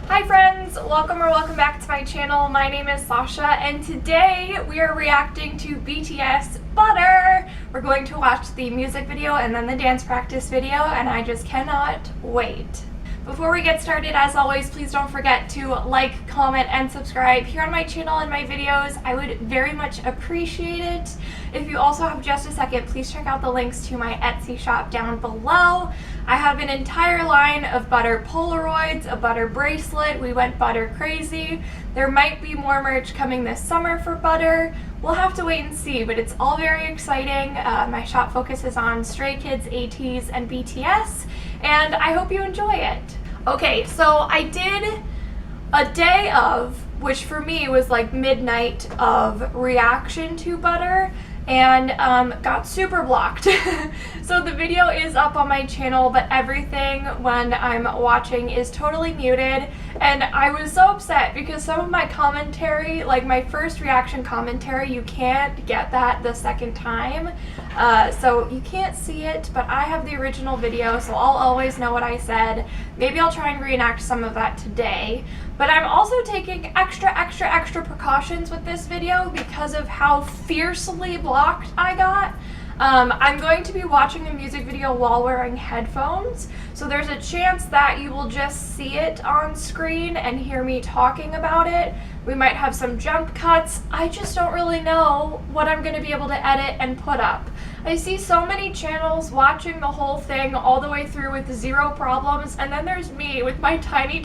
Hi friends, welcome back to my channel. My name is Sasha and today we are reacting to BTS Butter. We're going to watch the music video and then the dance practice video and I just cannot wait. Before we get started, as always, please don't forget to like, comment, and subscribe here on my channel and my videos. I would very much appreciate it. If you also have just a second, please check out the links to my Etsy shop down below. I have an entire line of Butter Polaroids, a Butter bracelet. We went Butter crazy. There might be more merch coming this summer for Butter. We'll have to wait and see, but it's all very exciting. My shop focuses on Stray Kids, ATEEZ, and BTS, and I hope you enjoy it. Okay, so I did a day of, which for me was like midnight of reaction to Butter, and got super blocked. So the video is up on my channel, but everything when I'm watching is totally muted, and I was so upset because some of my commentary, like my first reaction commentary, you can't get that the second time, so you can't see it, but I have the original video, so I'll always know what I said. Maybe I'll try and reenact some of that today, but I'm also taking extra precautions with this video because of how fiercely blocked I got. I'm going to be watching the music video while wearing headphones, so there's a chance that you will just see it on screen and hear me talking about it. We might have some jump cuts. I just don't really know what I'm going to be able to edit and put up. I see so many channels watching the whole thing all the way through with zero problems, and then there's me with my tiny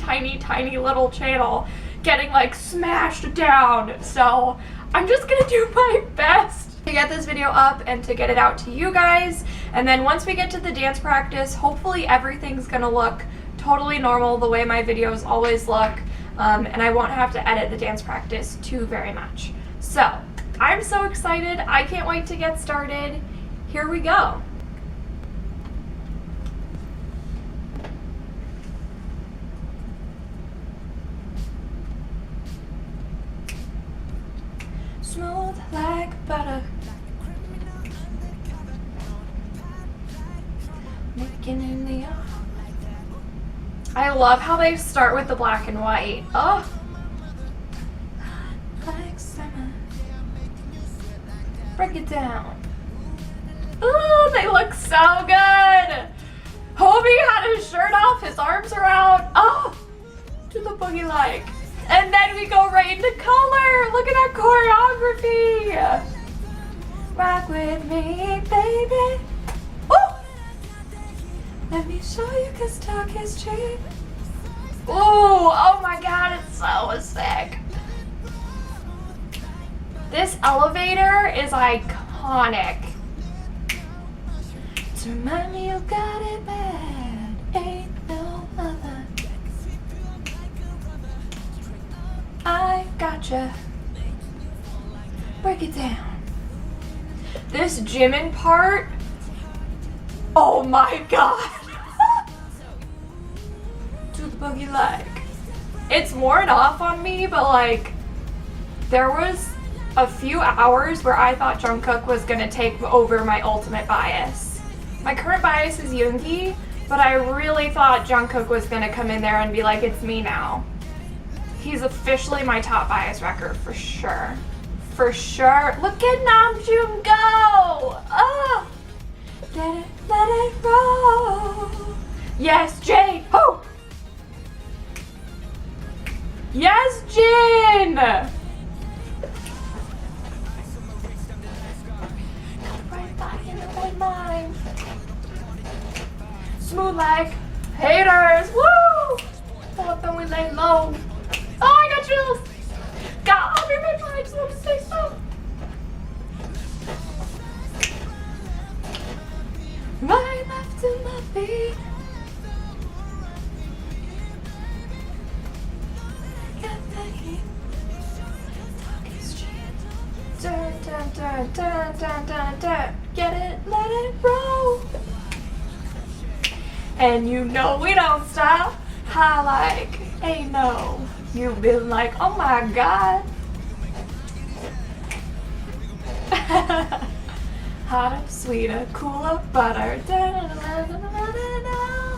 little channel getting like smashed down. So I'm just gonna do my best to get this video up and to get it out to you guys, and then once we get to the dance practice, hopefully everything's gonna look totally normal the way my videos always look, and I won't have to edit the dance practice too very much. So I'm so excited. I can't wait to get started. Here we go. Smooth like butter, making in the air. I love how they start with the black and white. Oh, like summer. Break it down. Ooh, they look so good. Hobie had his shirt off, his arms are out. Oh, to the boogie like. And then we go right into color. Look at that choreography. Rock with me, baby. Ooh. Let me show you, 'cause talk is cheap. Ooh, oh my God, it's so sick. This elevator is iconic. To remind me you got it bad, ain't no other. I gotcha. Break it down. This Jimin part, oh my God. To the boogie like. It's worn off on me, but like, there was a few hours where I thought Jungkook was gonna take over my ultimate bias. My current bias is Yoongi, but I really thought Jungkook was gonna come in there and be like, it's me now. He's officially my top bias wrecker for sure. For sure. Look at Namjoon go! Oh! Let it roll. Yes, Jay! Oh! Yes, Jin! Right body in the right mind. Smooth like haters. Woo! Pull up and we lay low. Oh, I got chills. God, I'll be right back. I just want to say so. Right left to my feet. Got the heat. Talk is cheap. Dun, dun, dun, dun, dun, dun, dun. Get it, let it roll. And you know we don't stop. High like ain't no. You've been like, oh my God. Hotter, sweeter, cooler, butter. Da, da, da, da, da, da, da.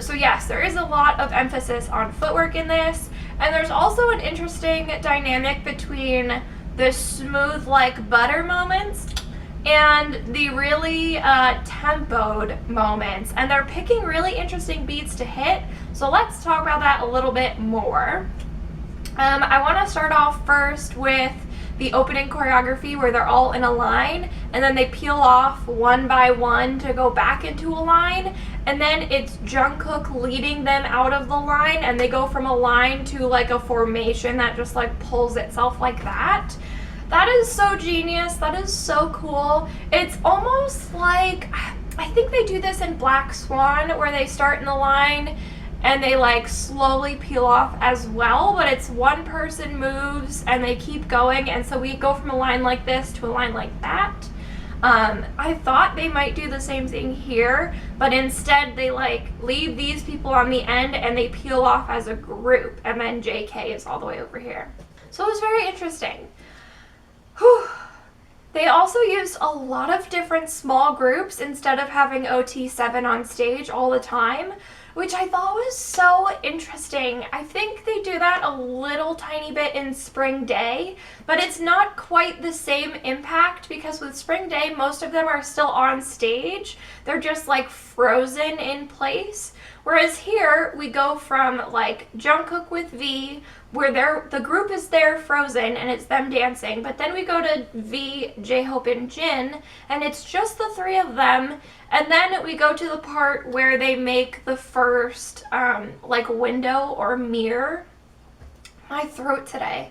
So yes, there is a lot of emphasis on footwork in this, and there's also an interesting dynamic between the smooth like butter moments and the really tempoed moments, and they're picking really interesting beats to hit. So let's talk about that a little bit more. I want to start off first with the opening choreography where they're all in a line and then they peel off one by one to go back into a line, and then it's Jungkook leading them out of the line and they go from a line to like a formation that just like pulls itself like that. That is so genius. That is so cool. It's almost like, I think they do this in Black Swan where they start in the line and they like slowly peel off as well, but it's one person moves and they keep going, and so we go from a line like this to a line like that. I thought they might do the same thing here, but instead they like leave these people on the end and they peel off as a group, and then JK is all the way over here. So it was very interesting. Whew. They also used a lot of different small groups instead of having OT7 on stage all the time, which I thought was so interesting. I think they do that a little tiny bit in Spring Day, but it's not quite the same impact because with Spring Day, most of them are still on stage. They're just like frozen in place. Whereas here, we go from like Jungkook with V, where the group is there frozen and it's them dancing, but then we go to V, J-Hope, and Jin, and it's just the three of them, and then we go to the part where they make the first like window or mirror. My throat today.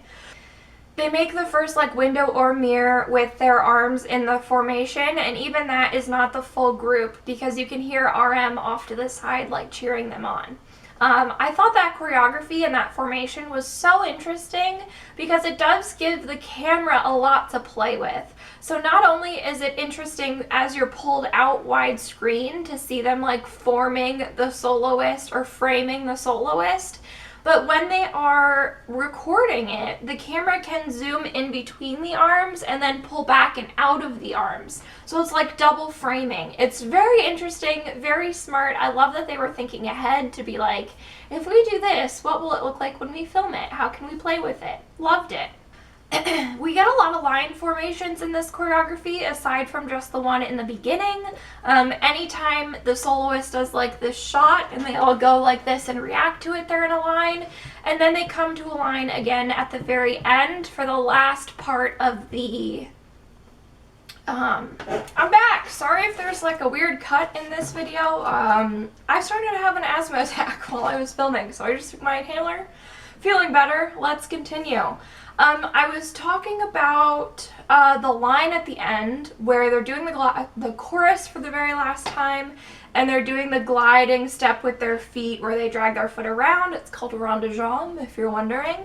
They make the first like window or mirror with their arms in the formation, and even that is not the full group because you can hear RM off to the side like cheering them on. I thought that choreography and that formation was so interesting because it does give the camera a lot to play with. So not only is it interesting as you're pulled out widescreen to see them like forming the soloist or framing the soloist, but when they are recording it, the camera can zoom in between the arms and then pull back and out of the arms. So it's like double framing. It's very interesting, very smart. I love that they were thinking ahead to be like, if we do this, what will it look like when we film it? How can we play with it? Loved it. We get a lot of line formations in this choreography aside from just the one in the beginning. Anytime the soloist does like this shot and they all go like this and react to it, they're in a line, and then they come to a line again at the very end for the last part of the I'm back. Sorry if there's like a weird cut in this video. I started to have an asthma attack while I was filming, so I just took my inhaler. Feeling better. Let's continue. I was talking about the line at the end where they're doing the chorus for the very last time, and they're doing the gliding step with their feet where they drag their foot around. It's called rond de jambe, if you're wondering.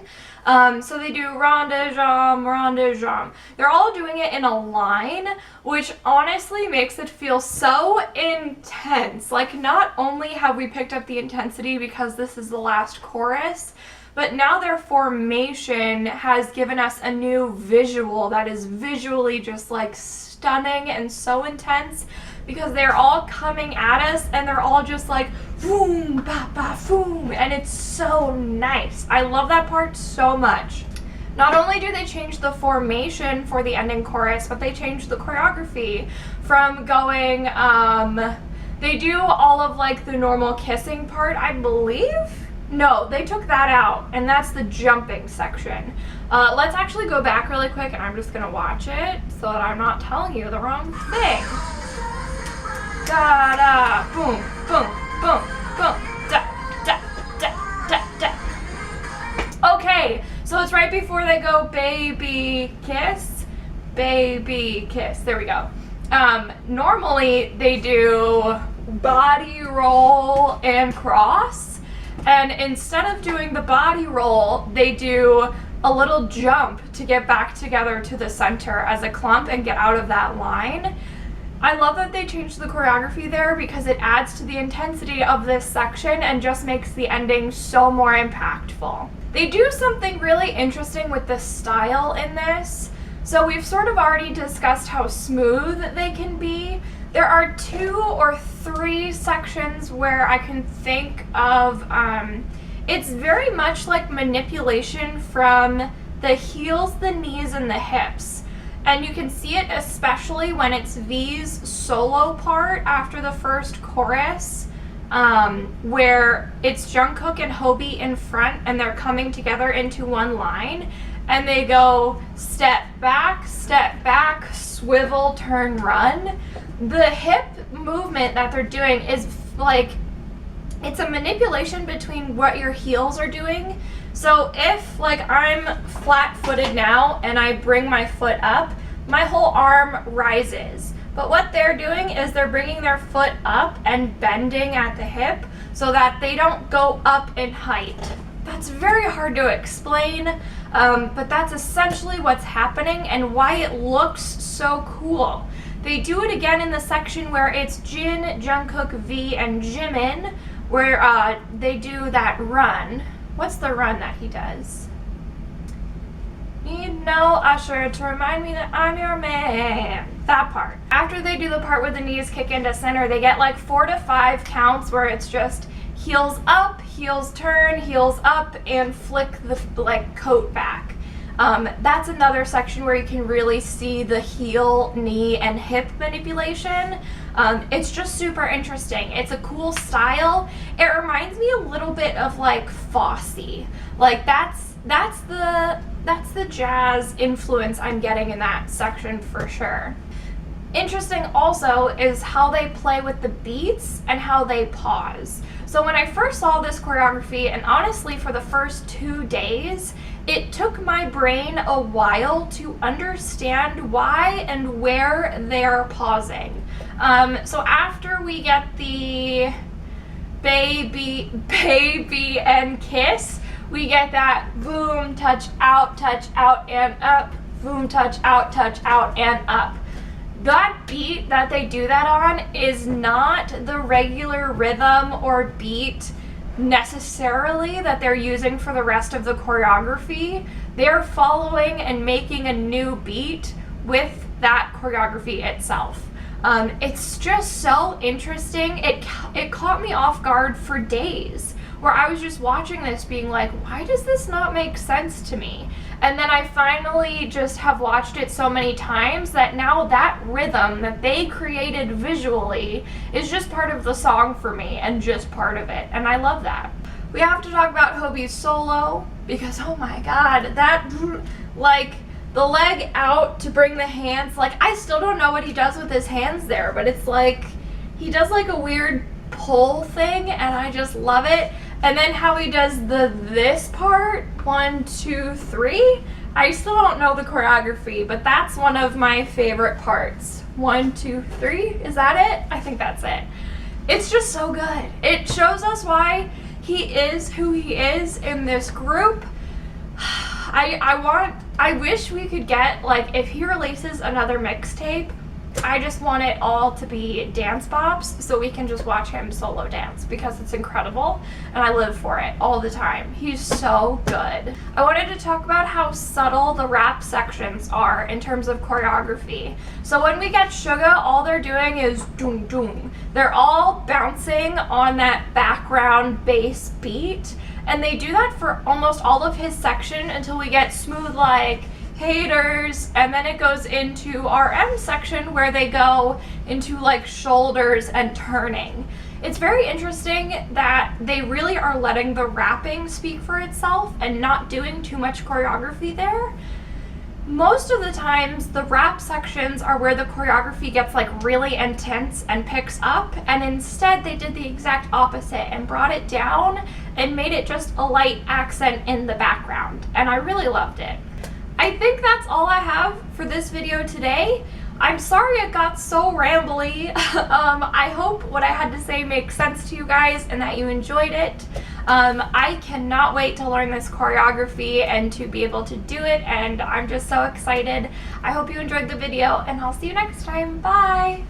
So they do rond de jambe, rond de jambe. They're all doing it in a line, which honestly makes it feel so intense. Like, not only have we picked up the intensity because this is the last chorus, but now their formation has given us a new visual that is visually just like stunning and so intense because they're all coming at us and they're all just like boom, ba, ba, boom, and it's so nice. I love that part so much. Not only do they change the formation for the ending chorus, but they change the choreography from going, they do all of like the normal kissing part, I believe? No, they took that out, and that's the jumping section. Let's actually go back really quick, and I'm just gonna watch it so that I'm not telling you the wrong thing. Da da, boom, boom, boom, boom, da da da da da. Okay, so it's right before they go baby kiss, baby kiss. There we go. Normally they do body roll and cross. And instead of doing the body roll, they do a little jump to get back together to the center as a clump and get out of that line. I love that they changed the choreography there because it adds to the intensity of this section and just makes the ending so more impactful. They do something really interesting with the style in this. So we've sort of already discussed how smooth they can be, There are 2 or 3 sections where I can think of, it's very much like manipulation from the heels, the knees, and the hips. And you can see it especially when it's V's solo part after the first chorus, where it's Jungkook and Hobi in front and they're coming together into one line. And they go step back, swivel, turn, run. The hip movement that they're doing is like, it's a manipulation between what your heels are doing. So if like I'm flat-footed now and I bring my foot up, my whole arm rises. But what they're doing is they're bringing their foot up and bending at the hip so that they don't go up in height. That's very hard to explain, but that's essentially what's happening and why it looks so cool. They do it again in the section where it's Jin, Jungkook, V, and Jimin, where they do that run. What's the run that he does? Need no usher to remind me that I'm your man. That part. After they do the part where the knees kick into center, they get like 4 to 5 counts where it's just heels up, heels turn, heels up, and flick the like coat back. That's another section where you can really see the heel, knee, and hip manipulation. It's just super interesting. It's a cool style. It reminds me a little bit of like Fosse. Like that's the jazz influence I'm getting in that section for sure. Interesting also is how they play with the beats and how they pause. So when I first saw this choreography, and honestly for the first 2 days, it took my brain a while to understand why and where they're pausing. So after we get the baby and kiss, we get that boom, touch out, and up, boom, touch out, and up. That beat that they do that on is not the regular rhythm or beat necessarily that they're using for the rest of the choreography. They're following and making a new beat with that choreography itself. It's just so interesting. It caught me off guard for days, where I was just watching this being like, why does this not make sense to me? And then I finally just have watched it so many times that now that rhythm that they created visually is just part of the song for me and just part of it. And I love that. We have to talk about Hobi's solo because, oh my God, that, like, the leg out to bring the hands, like, I still don't know what he does with his hands there, but it's like, he does like a weird pull thing and I just love it. And then how he does this part, 1, 2, 3. I still don't know the choreography, but that's one of my favorite parts. 1, 2, 3, is that it? I think that's it. It's just so good. It shows us why he is who he is in this group. I wish we could get, like, if he releases another mixtape, I just want it all to be dance bops so we can just watch him solo dance because it's incredible and I live for it all the time. He's so good. I wanted to talk about how subtle the rap sections are in terms of choreography. So when we get Suga, all they're doing is doom doom. They're all bouncing on that background bass beat, and they do that for almost all of his section until we get Smooth Like, Haters, and then it goes into our M section where they go into like shoulders and turning. It's very interesting that they really are letting the rapping speak for itself and not doing too much choreography there. Most of the times the rap sections are where the choreography gets like really intense and picks up, and instead they did the exact opposite and brought it down and made it just a light accent in the background, and I really loved it. I think that's all I have for this video today. I'm sorry it got so rambly. I hope what I had to say makes sense to you guys and that you enjoyed it. I cannot wait to learn this choreography and to be able to do it, and I'm just so excited. I hope you enjoyed the video, and I'll see you next time. Bye!